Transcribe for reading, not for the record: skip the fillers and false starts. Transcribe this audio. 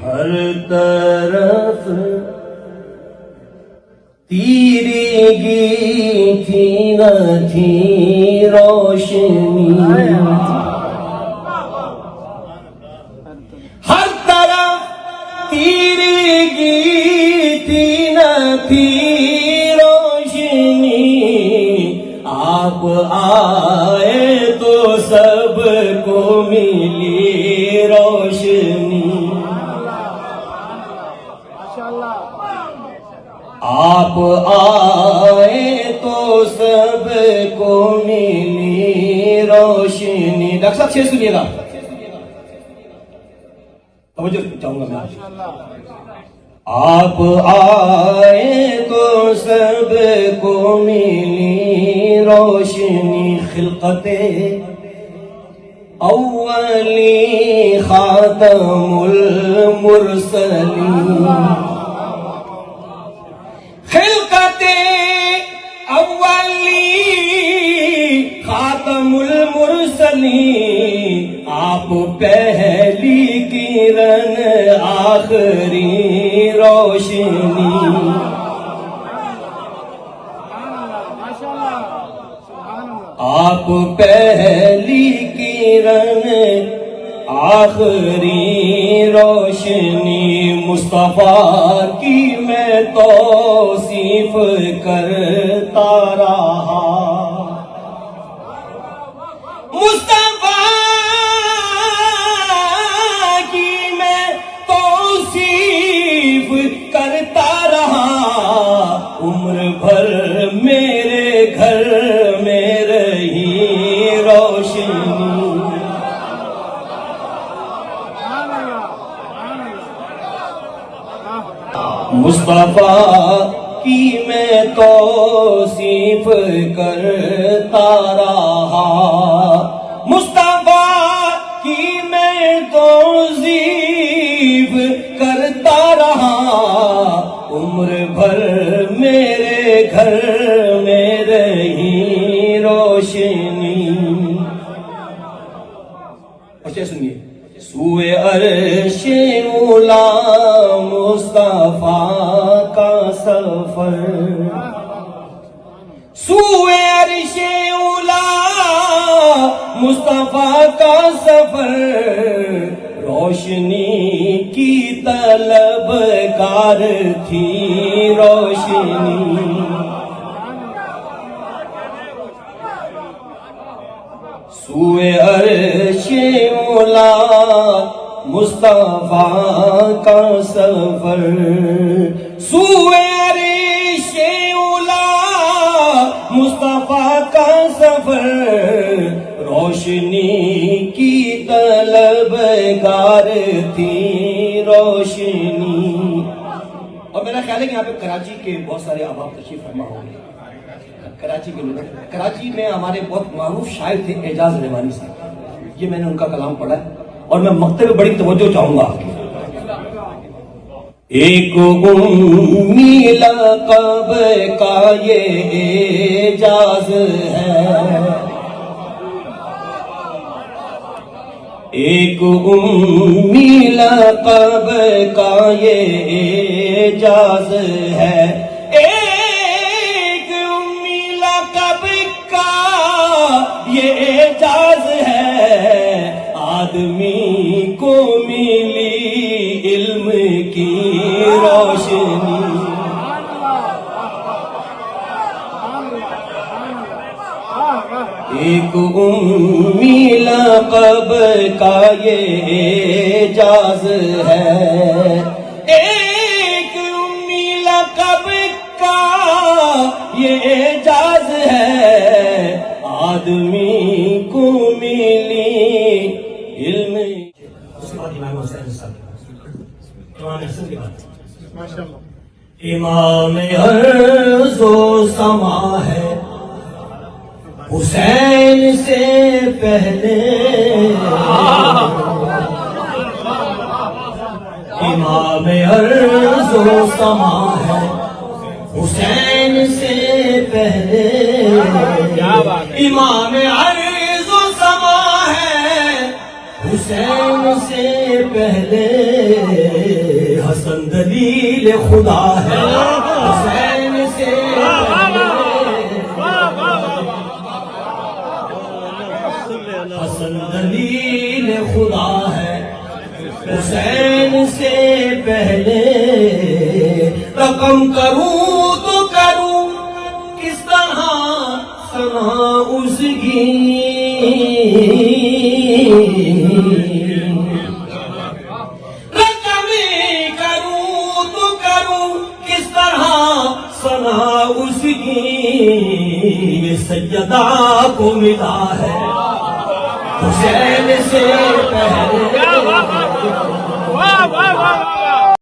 ہر طرف تیرگی تھی نہ تھی روشنی، ہر طرف تیرگی تھی نہ تھی روشنی، آپ آئے تو سب کو ملی روشنی، آپ آئے تو سب کو ملی روشنی۔ ڈاکٹر صاحب شعر سنیے گا، توجہ چاہوں گا میں۔ آپ آئے تو سب کو ملی روشنی، خلقت اولی خاتم المرسلین، خلقت اولی خاتم المرسلین، آپ پہلی کرن آخری روشنی، آپ پہلی کرن آخری روشنی، مصطفیٰ کی میں توصیف کرتا رہا، مصطفیٰ کی میں توصیف کرتا رہا، عمر بھر میرے گھر میں رہی روشنی، مصطفیٰ کی میں توصیف کرتا رہا، مصطفیٰ کی میں توصیف کرتا رہا، عمر بھر میرے گھر میں رہی روشنی۔ اچھا سنیے، سوئے عرش اولا مصطفیٰ کا سفر، سوئے عرش اولا مصطفیٰ کا سفر، روشنی کی طلبگار تھی روشنی، سوئے عرش اولا مصطفیٰ کا سفر، سوئے عرش اولا مصطفیٰ کا سفر، روشنی کی طلبگار تھی روشنی۔ اور میرا خیال ہے کہ یہاں پہ کراچی کے بہت سارے احباب تشریف فرما ہوں گے، کراچی کے لوگ، کراچی میں ہمارے بہت معروف شاعر تھے اعجاز رحمانی صاحب، یہ میں نے ان کا کلام پڑھا ہے اور میں مقطع میں بڑی توجہ چاہوں گا آپ کی۔ ایک امی لقب کا یہ اعجاز ہے، ایک امی لقب کا یہ اعجاز ہے، ایک امی لقب کا یہ اعجاز ہے، آدمی کو ملی علم کی روشنی، ایک امی لقب کا یہ اعجاز ہے، ایک امی لقب کا یہ اعجاز ہے، آدمی کو ملی علم۔ اس کے بعد امام حسین صاحب، امام حسن کی بات، امام ارض و سما ہے حسین سے پہلے، امام ارض و سما ہے حسین سے پہلے، امام عرض و سما ہے حسین سے پہلے، حسن دلیل خدا ہے، حسین سے حسن دلیل خدا ہے، حسین سے پہلے رقم کروں تو کروں کس طرح ثنا اس کی، رقم کروں تو کروں کس طرح ثنا اس کی، یہ سیدہ کو ملا ہے حسین سے پہلے